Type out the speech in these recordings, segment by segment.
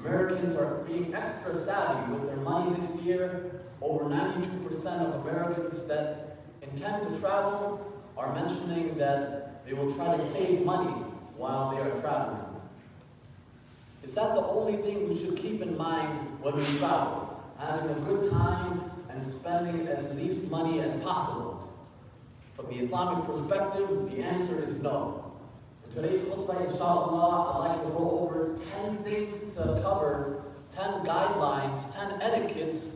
Americans are being extra savvy with their money this year. Over 92% of Americans that intend to travel are mentioning that they will try to save money while they are traveling. Is that the only thing we should keep in mind when we travel? Having a good time and spending as least money as possible? From the Islamic perspective, the answer is no. In today's khutbah, inshallah, I'd like to go over 10 things to cover, 10 guidelines, 10 etiquettes,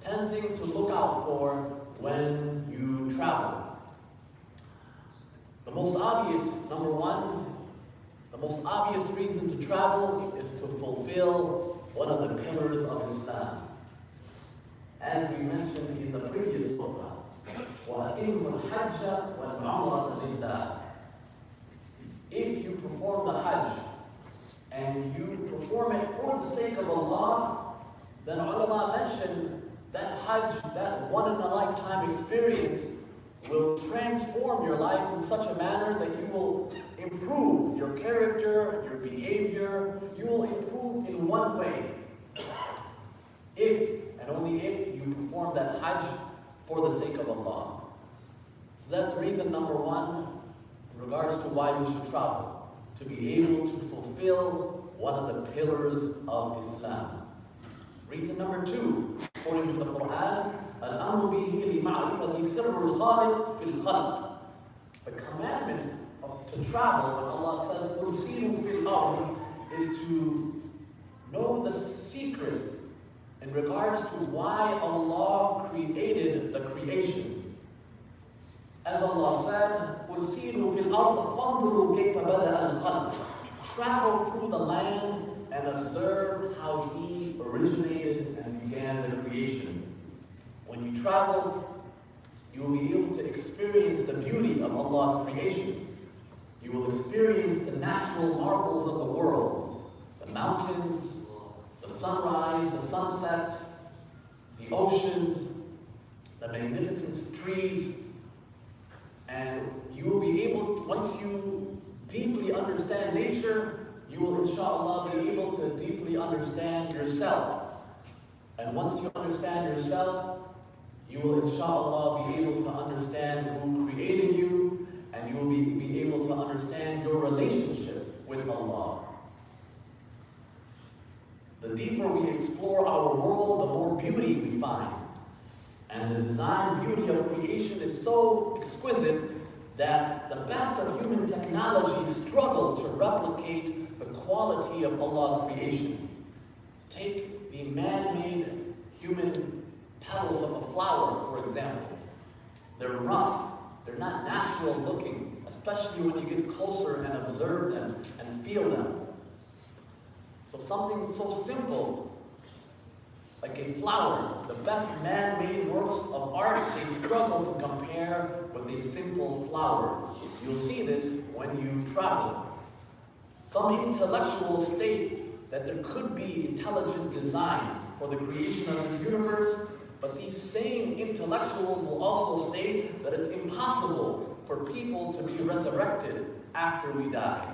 10 things to look out for when you travel. The most obvious, number one, the most obvious reason to travel is to fulfill one of the pillars of Islam. As we mentioned in the previous khutbah, وَأَقِيمُ الْحَجَّ وَالْعُمْرَةَ لِلَّهِ. If you perform the Hajj and you perform it for the sake of Allah, then ulama mention that Hajj, that one-in-a-lifetime experience, will transform your life in such a manner that you will improve your character, your behavior. You will improve in one way. If, and only if, you perform that Hajj for the sake of Allah. That's reason number one in regards to why we should travel. To be able to fulfill one of the pillars of Islam. Reason number two, according to the Quran, الأمر به لمعرفة سر الخالق في الخلق. The commandment to travel, when Allah says قُلْ سِيرُوا فِي الْأَرْضِ, is to know the secret in regards to why Allah created the creation. As Allah said, قُلْ سِيرُوا فِي الْأَرْضِ فَانْظُرُوا كَيْفَ بَدَأَ الْخَلْقِ. Travel through the land and observe how He originated and began the creation. When you travel, you will be able to experience the beauty of Allah's creation. You will experience the natural marvels of the world, the mountains, the sunrise, the sunsets, the oceans, the magnificent trees, and you will be able, once you deeply understand nature, you will inshallah be able to deeply understand yourself. And once you understand yourself, you will inshallah be able to understand who created you, and you will be able to understand your relationship with Allah. The deeper we explore our world, the more beauty we find. And the design beauty of creation is so exquisite that the best of human technology struggle to replicate the quality of Allah's creation. Take the man-made human petals of a flower, for example. They're rough, they're not natural looking, especially when you get closer and observe them and feel them. So something so simple, like a flower, the best man-made works of art, they struggle to compare with a simple flower. You'll see this when you travel. Some intellectuals state that there could be intelligent design for the creation of this universe, but these same intellectuals will also state that it's impossible for people to be resurrected after we die.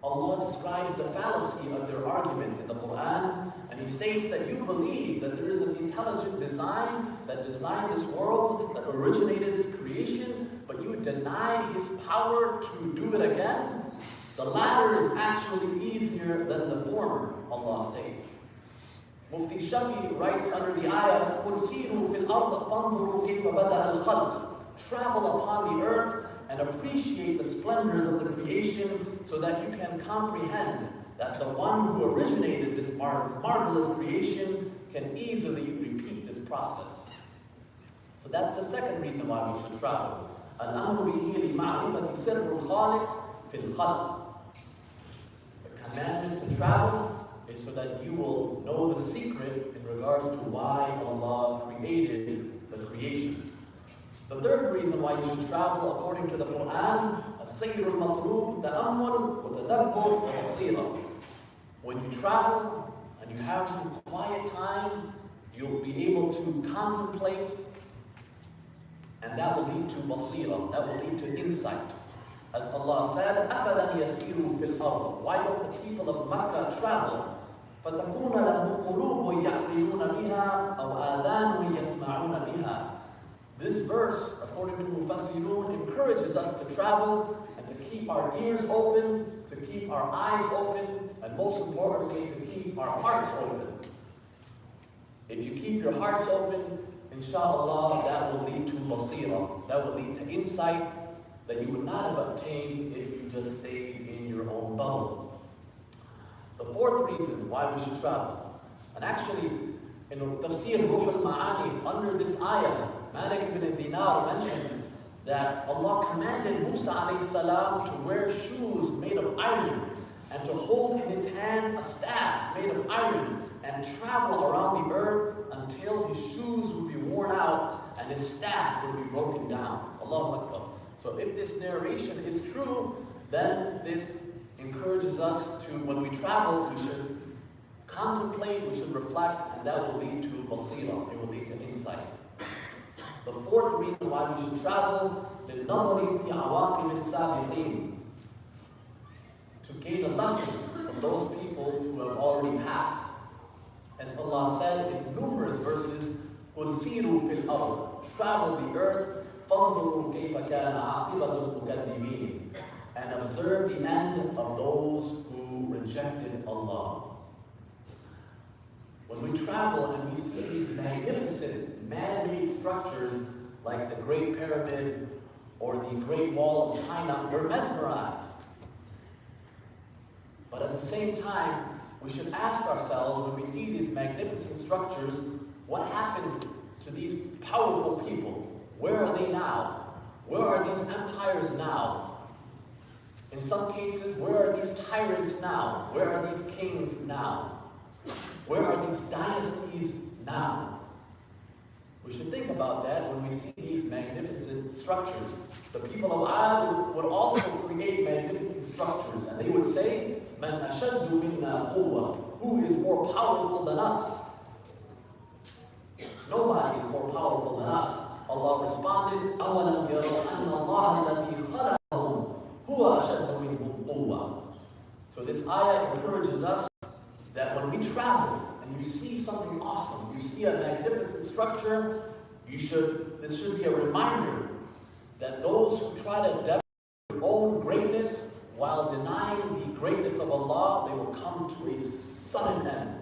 Allah describes the fallacy of their argument in the Quran, and He states that you believe that there is an intelligent design that designed this world, that originated this creation, but you deny His power to do it again. The latter is actually easier than the former, Allah states. Mufti Shafi writes under the ayah, قُلْ سِيرُوا فِي الْأَرْضِ فَانْظُرُوا كَيْفَ بَدَأَ الْخَلْقِ. Travel upon the earth and appreciate the splendors of the creation so that you can comprehend that the one who originated this marvelous creation can easily repeat this process. So that's the second reason why we should travel. الْأَمْرُ بِهِ لِمَعْرِفَةِ سِرُّ الْخَالِقِ فِي الْخَلْقِ. The commandment to travel is so that you will know the secret in regards to why Allah created the creation. The third reason why you should travel, according to the Quran, السَّيْرُ الْمَطْلُوبُ تَأَمُّلٌ وَتَدَبُّرٌ وَبَصِيرَةٌ. When you travel and you have some quiet time, you'll be able to contemplate, and that will lead to basira, that will lead to insight. As Allah said, أَفَلَمْ يَسِيرُوا فِي الْأَرْضِ. Why don't the people of Makkah travel? فَتَكُونَ لَهُمْ قُلُوبٌ يَعْقِلُونَ بِهَا أَوْ آذَانٌ يَسْمَعُونَ بِهَا. This verse, according to Mufassirun, encourages us to travel and to keep our ears open, to keep our eyes open, and most importantly, to keep our hearts open. If you keep your hearts open, inshallah, that will lead to basira, that will lead to insight that you would not have obtained if you just stayed in your own bubble. The fourth reason why we should travel, and actually in Tafsir Ruh al-Ma'ani, under this ayah, Malik ibn Dinar mentions that Allah commanded Musa alayhi salam to wear shoes made of iron and to hold in his hand a staff made of iron and travel around the earth until his shoes would be worn out and his staff would be broken down. Allahu Akbar. So if this narration is true, then this encourages us to, when we travel, we should contemplate, we should reflect, and that will lead to basira, it will lead to insight. The fourth reason why we should travel, لِلنَّظَرِ فِي عَوَاقِبِ السَّابِقِينَ, to gain a lesson from those people who have already passed. As Allah said in numerous verses, قُلْ سِيرُوا فِي الْأَرْضِ, travel the earth, فَانْظُرُوا كَيْفَ كَانَ عَاقِبَةُ الْمُكَذِّبِينَ, and observe the end of those who rejected Allah. When we travel and we see these magnificent man-made structures like the Great Pyramid or the Great Wall of China, we're mesmerized. But at the same time, we should ask ourselves, when we see these magnificent structures, what happened to these powerful people? Where are they now? Where are these empires now? In some cases, where are these tyrants now? Where are these kings now? Where are these dynasties now? We should think about that when we see these magnificent structures. The people of Ad would also create magnificent structures, and they would say, مَنْ أَشَدُّ مِنَّا قُوَّةً, who is more powerful than us? Nobody is more powerful than us. Allah responded, أَوَلَمْ يَرَوْا أَنَّ اللَّهَ الَّذِي خَلَقَهُمْ هُوَ أَشَدُّ مِنْهُمْ قُوَّةً. So this ayah encourages us that when we travel and you see something awesome, you see a magnificent structure, this should be a reminder that those who try to demonstrate their own greatness while denying the greatness of Allah, they will come to a sudden end.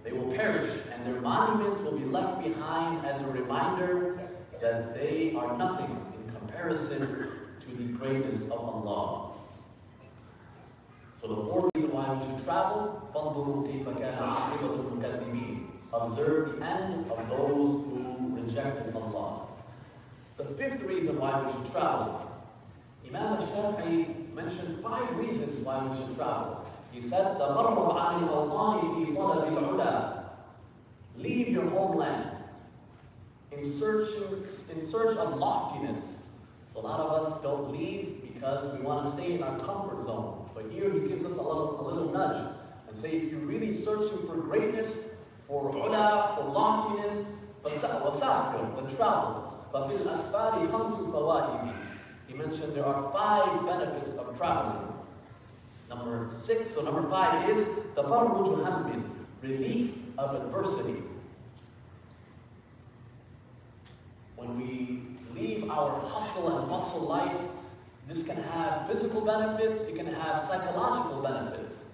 They will perish, and their monuments will be left behind as a reminder that they are nothing in comparison to the greatness of Allah. So the fourth reason why we should travel, فَانْظُرُوا كَيْفَ كَانَ عَاقِبَةُ الْمُكَذِّبِينَ, observe the end of those who rejected Allah. The fifth reason why we should travel, Imam al-Shafi'i mentioned 5 reasons why we should travel. He said, تَغَرَّبْ عَنِ الْأَوْطَانِ فِي طَلَبِ الْعُلَى, leave your homeland in search of loftiness. So a lot of us don't leave because we want to stay in our comfort zone. So here he gives us a little nudge and say, if you're really searching for greatness, for ula, for loftiness, وَسَافِرْ, then travel. فَفِي الْأَسْفَارِ خَمْسُ فَوَائِدِ. He mentioned there are 5 benefits of traveling. Number 5 is تَفَرُّجُ هَمٍّ, relief of adversity. When we leave our hustle and bustle life, this can have physical benefits, it can have psychological benefits.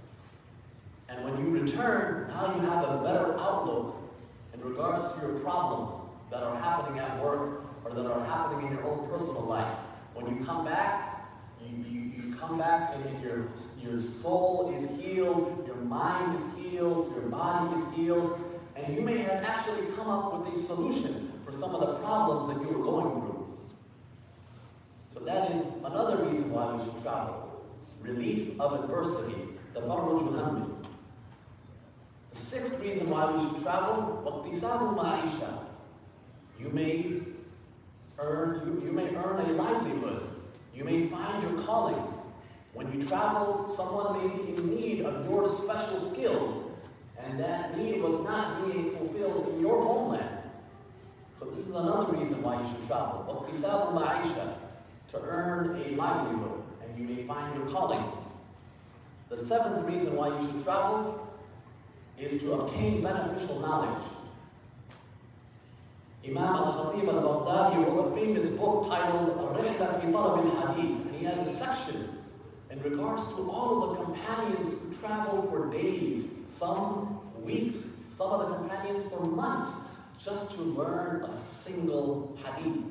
And when you return, now you have a better outlook in regards to your problems that are happening at work or that are happening in your own personal life. When you come back, you come back and your soul is healed, your mind is healed, your body is healed, and you may have actually come up with a solution for some of the problems that you were going through. So that is another reason why we should travel. Relief of adversity. تَفَرُّجُ هَمٍّ. The 6th reason why we should travel, وَاقْتِسَابُ مَعِيشَةٍ. You may earn a livelihood. You may find your calling. When you travel, someone may be in need of your special skills, and that need was not being fulfilled in your homeland. So this is another reason why you should travel. وَاقْتِسَابُ مَعِيشَةٍ, to earn a livelihood, and you may find your calling. The 7th reason why you should travel is to obtain beneficial knowledge. Imam al-Khatib al-Baghdadi wrote a famous book titled الرحلة في طلب الحديث. And he has a section in regards to all of the companions who traveled for days, some weeks, some of the companions for months, just to learn a single hadith.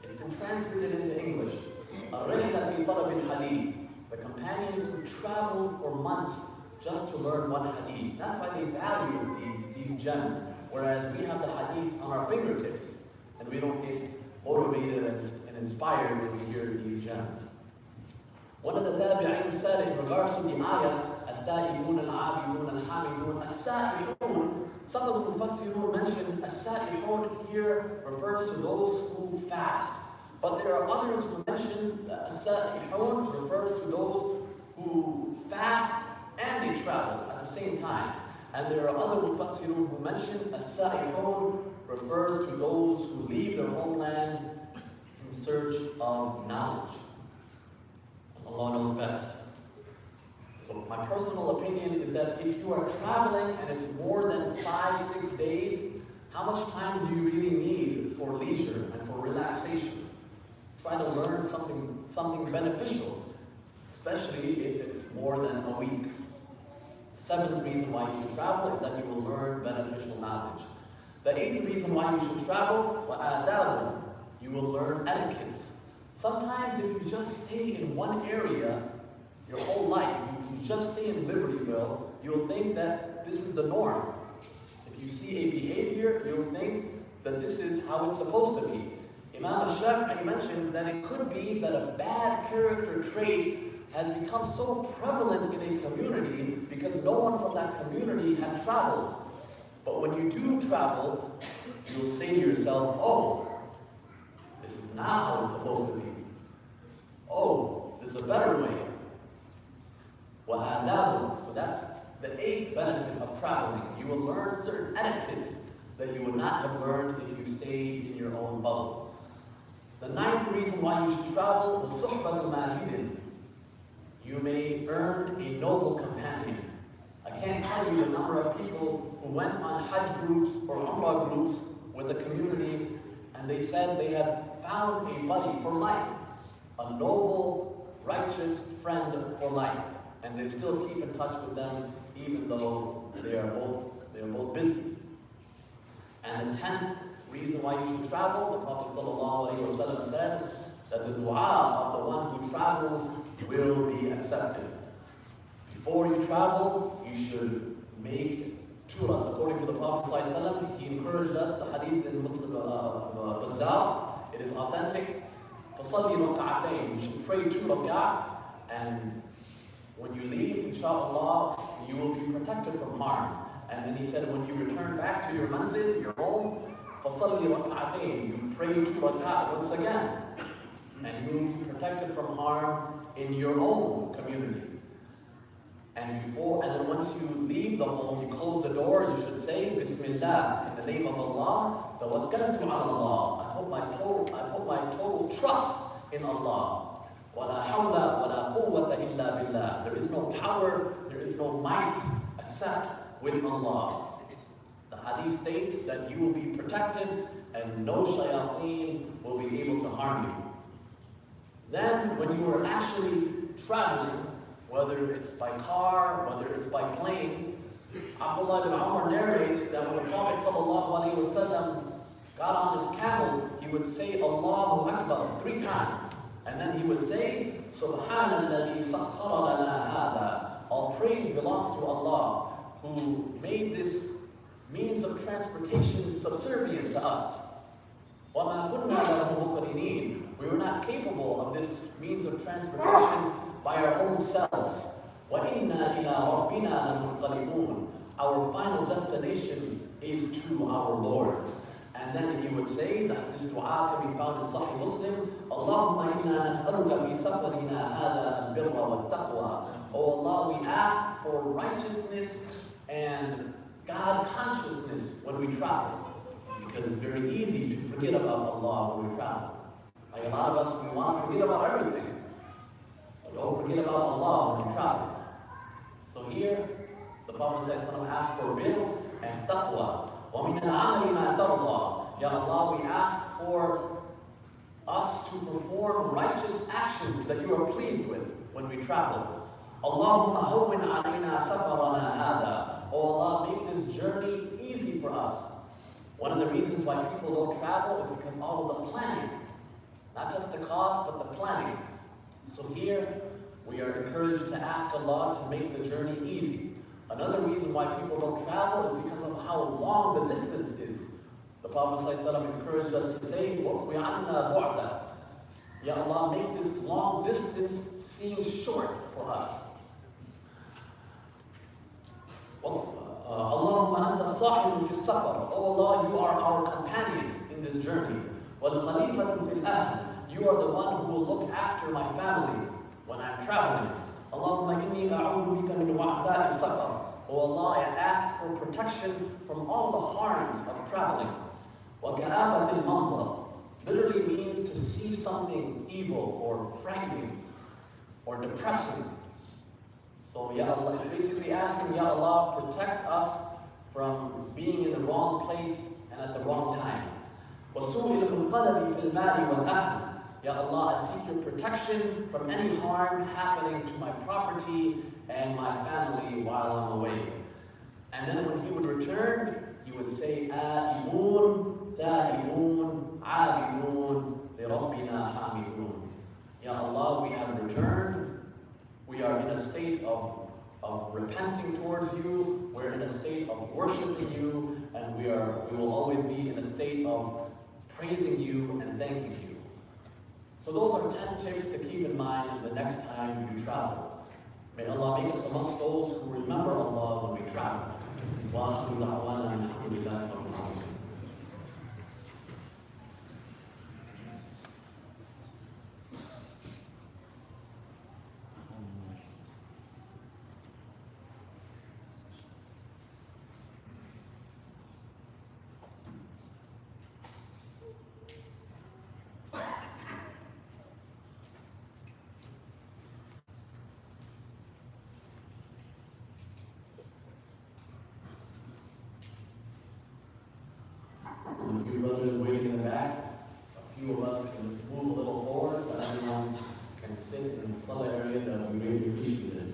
It's been translated into English. الرحلة في طلب الحديث. The companions who traveled for months just to learn one hadith. That's why they value these gems. Whereas we have the hadith on our fingertips, and we don't get motivated and inspired when we hear these gems. One of the tabi'in said in regards to the ayah, التائبون العابدون الحامدون السائحون. Some of the mufassirun mentioned as-sa'ihun here refers to those who fast, But there are others who mention that as-sa'ihun refers to those who fast and they travel at the same time. And there are other mufassirun who mention as-sa'ihun refers to those who leave their homeland in search of knowledge. Allah knows best. So my personal opinion is that if you are traveling and it's more than 5-6 days, how much time do you really need for leisure and for relaxation? Try to learn something beneficial, especially if it's more than a week. The 7th reason why you should travel is that you will learn beneficial knowledge. The 8th reason why you should travel, وَآدَابٌ, you will learn etiquettes. Sometimes if you just stay in one area your whole life, if you just stay in Libertyville, you'll think that this is the norm. If you see a behavior, you'll think that this is how it's supposed to be. Imam al-Shafi'i mentioned that it could be that a bad character trait has become so prevalent in a community because no one from that community has traveled. But when you do travel, you'll say to yourself, oh, this is not how it's supposed to be. Oh, there's a better way. So that's the 8th benefit of traveling. You will learn certain etiquettes that you would not have learned if you stayed in your own bubble. The 9th reason why you should travel was suhbatul majidin. You may earn a noble companion. I can't tell you the number of people who went on Hajj groups or Umrah groups with the community and they said they had found a buddy for life, a noble, righteous friend for life. And they still keep in touch with them even though they are both busy. And the 10th reason why you should travel, the Prophet ﷺ said that the dua of the one who travels will be accepted. Before you travel, you should make turah. According to the Prophet ﷺ, he encouraged us, the hadith in Muslim Bazzar, it is authentic. فَصَلِّ رَكَعَتَيْنِ, you should pray 2 rak'ah, and when you leave, inshallah, you will be protected from harm. And then he said, when you return back to your manzil, your home, فَصَلِّ رَكْعَتَيْنِ, you pray 2 rak'ah once again. And you will be protected from harm in your own community. And then once you leave the home, you close the door, you should say, Bismillah, in the name of Allah, tawakkaltu ala Allah. I put my total trust in Allah. وَلَا حَوْلَ وَلَا قُوَّةَ إِلَّا بِاللَّهِ. There is no power, there is no might except with Allah. The hadith states that you will be protected and no shayateen will be able to harm you. Then when you are actually traveling, whether it's by car, whether it's by plane, Abdullah ibn Umar narrates that when the Prophet ﷺ got on his camel, he would say Allahu Akbar 3 times. And then he would say, Subhanalladhi sakhkhara lana hada. All praise belongs to Allah, who made this means of transportation subservient to us. وَمَا كُنَّا لَهُ مُقْرِنِينَ. We were not capable of this means of transportation by our own selves. وَإِنَّا إِلَىٰ رَبِّنَا لَمُنْقَلِبُونَ. Our final destination is to our Lord. And then he would say that this dua can be found in Sahih Muslim. Allahumma inna nas'aluka fi safarina hadha al-birra wal-taqwa. Oh Allah, we ask for righteousness and God consciousness when we travel. Because it's very easy to forget about Allah when we travel. Like a lot of us, we want to forget about everything. But don't forget about Allah when you travel. So here, the Prophet asked for birr and taqwa. وَمِنَ الْعَمَلِ مَا تَرْضَى. Ya Allah, we ask for us to perform righteous actions that you are pleased with when we travel. Allahumma hawwin alayna safarana hada. Oh Allah, make this journey easy for us. One of the reasons why people don't travel is because of all of the planning. Not just the cost, but the planning. So here, we are encouraged to ask Allah to make the journey easy. Another reason why people don't travel is because of how long the distance is. The Prophet ﷺ encouraged us to say, وَطْوِ عَنَّا بُعْدًا. Ya Allah, make this long distance seem short for us. Allahumma anta sahibun fi safar. Oh Allah, you are our companion in this journey. وَالْخَلِيفَةُ فِي الْأَهْلِ. you are the one who will look after my family when I'm traveling. Allahumma inni a'udhu bika min wa'da'i safar. Oh Allah, I ask for protection from all the harms of traveling. وَكَآبَةِ الْمَنْظَرِ literally means to see something evil or frightening or depressing. So Ya Allah, it's basically asking, Ya Allah, protect us from being in the wrong place and at the wrong time. وَسُوءِ الْمُنْقَلَبِ فِي الْمَالِ وَالْأَهْلِ. Ya Allah, I seek your protection from any harm happening to my property and my family while I'm away. And then when he would return, he would say, آئبون, تائبون, عابدون, لربنا حامدون. Ya Allah, we have returned. We are in a state of repenting towards you. We're in a state of worshiping you. And we will always be in a state of praising you and thanking you. So those are 10 tips to keep in mind the next time you travel. May Allah make us amongst those who remember Allah when we travel. وآخر دعوانا الحمد لله رب العالمين. A few brothers waiting in the back. A few of us can just move a little forward so everyone can sit in the salah area that we really appreciate it.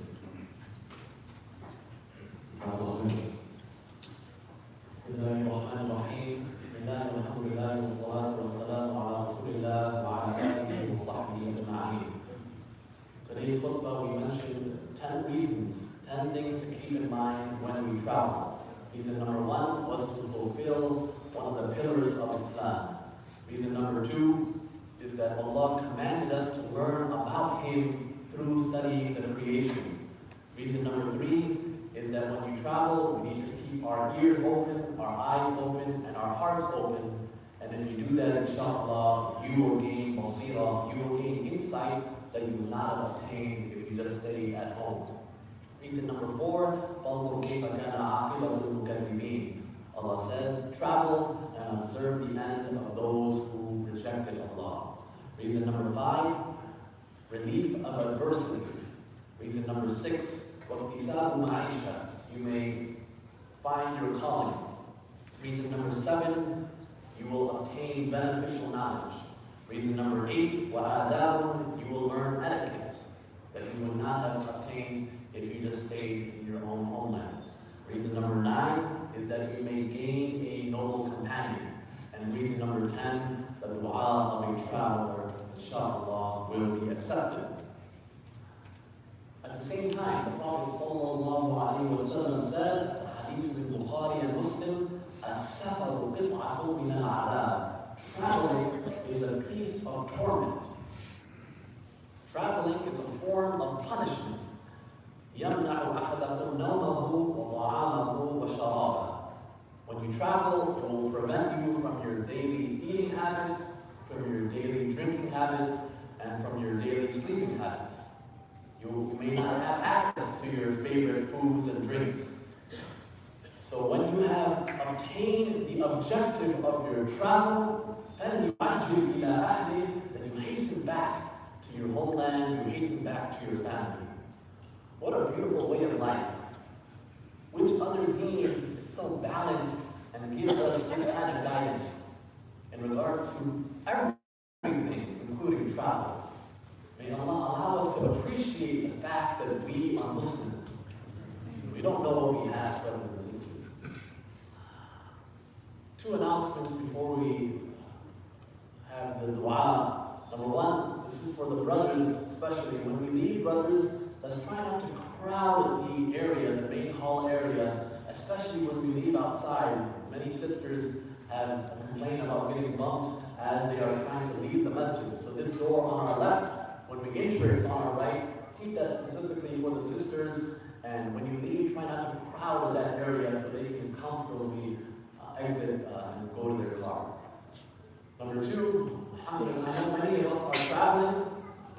Bismillahirrahmanirrahim. Bismillah, alhamdulillah, wa salatu wa salamu ala rasulillah wa ala alihi wa sahbihi ajma'in. Today's khutbah we mentioned 10 reasons, 10 things to keep in mind when we travel. Reason number 1 was to fulfill one of the pillars of Islam. Reason number 2 is that Allah commanded us to learn about Him through studying the creation. Reason number 3 is that when you travel, we need to keep our ears open, our eyes open, and our hearts open. And if you do that, inshallah, you will gain basira, you will gain insight that you will not have obtained if you just stay at home. Reason number 4, فَانْظُرْ كَيْفَ كَانَ عَاقِبَةُ الْمُكَذِّبِينَ. Allah says, travel and observe the end of those who rejected Allah. Reason number 5, relief of adversity. Reason number 6, وَاكْتِسَابُ مَعِيشَةٍ. You may find your calling. Reason number 7, you will obtain beneficial knowledge. Reason number 8, وَآدَابٌ. You will learn etiquettes that you would not have obtained if you just stayed in your own homeland. Reason number 9 is that you may gain a noble companion. And reason number 10, the dua of a traveler, inshallah, will be accepted. At the same time, the Prophet ﷺ said, Hadith in Bukhari and Muslim, "As-safaru qit'atun min al-'adab." Traveling is a piece of torment. Traveling is a form of punishment. يَمْنَعُ أَحَدَكُمْ نَوْمَهُ وَطَعَامَهُ وَشَرَابَهُ. When you travel, it will prevent you from your daily eating habits, from your daily drinking habits, and from your daily sleeping habits. You may not have access to your favorite foods and drinks. So when you have obtained the objective of your travel, then you hasten back to your homeland, you hasten back to your family. What a beautiful way of life. Which other deen is so balanced and gives us this kind of guidance in regards to everything, including travel? May Allah allow us to appreciate the fact that we are Muslims. We don't know what we have, brothers and sisters. 2 announcements before we have the dua. Number 1, this is for the brothers, especially. When we leave, brothers, let's try not to crowd the area, the main hall area, especially when we leave outside. Many sisters have complained about getting bumped as they are trying to leave the masjid. So this door on our left, when we enter, it's on our right. Keep that specifically for the sisters. And when you leave, try not to crowd that area so they can comfortably exit and go to their car. Number 2, alhamdulillah, I know many of us are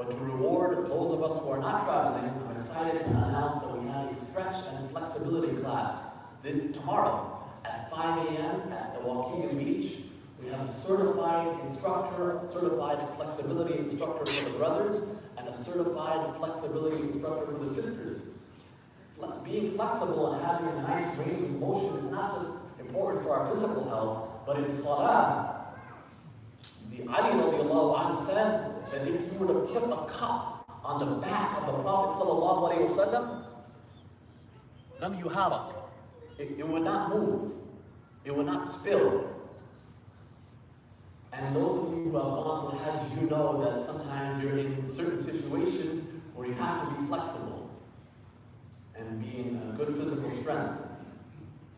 But to reward those of us who are not traveling, I'm excited to announce that we have a stretch and flexibility class tomorrow at 5 a.m. at the Waukegan Beach. We have a certified instructor, a certified flexibility instructor for the brothers, and a certified flexibility instructor for the sisters. Being flexible and having a nice range of motion is not just important for our physical health, but in salah, the Ali radiallahu anhu said that if you were to put a cup on the back of the Prophet sallallahu alaihi wasallam, lam yuharak, it would not move, it would not spill. And those of you who have gone to Hajj, you know that sometimes you're in certain situations where you have to be flexible and be in a good physical strength.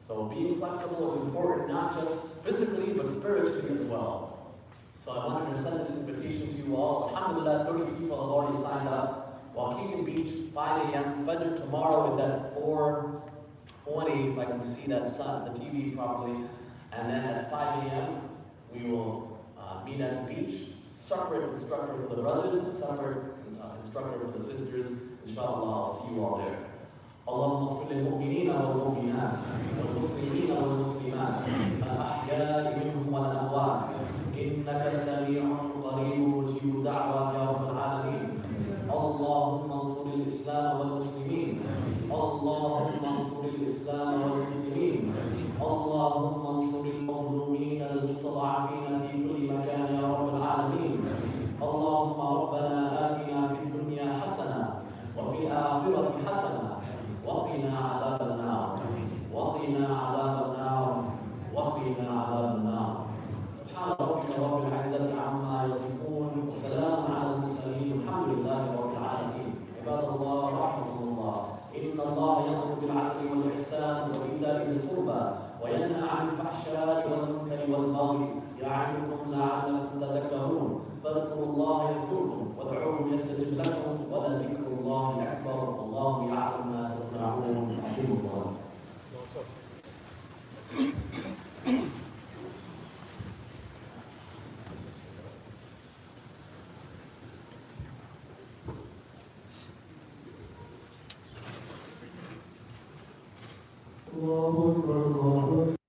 So being flexible is important not just physically but spiritually as well. So I wanted to send this invitation to you all. Alhamdulillah, 30 people have already signed up. Waukegan Beach, 5 a.m. Fajr tomorrow is at 4:20, if I can see that the TV properly. And then at 5 a.m. we will meet at the beach. Separate instructor for the brothers, and separate instructor for the sisters. Inshallah, I'll see you all there. اللهم اغفر للمؤمنين والمؤمنات والمسلمين والمسلمات الأحياء منهم والأموات إنك سميع قريب مجيب الدعوات يا رب العالمين. اللهم انصر الإسلام والمسلمين. اللهم انصر الإسلام والمسلمين. اللهم انصر المظلومين المستضعفين في كل مكان يا رب العالمين. اللهم ربنا آتنا في الدنيا حسنة وفي الآخرة حسنة وقنا عذاب النار وقنا عذاب النار وقنا عذاب النار. سبحان ربك رب العزة عما يصفون وسلام على المرسلين الحمد لله رب العالمين. عباد الله رحمكم الله. إن الله يأمر بالعدل والإحسان وإيتاء ذي القربى وينهى عن الفحشاء والمنكر والبغي يعظكم لعلكم تذكرون. فاذكروا الله يذكركم وادعوه يستجب لكم ولذكر الله أكبر والله يعلم ما تصنعون. أقيموا الصلاة. الله أكبر الله أكبر.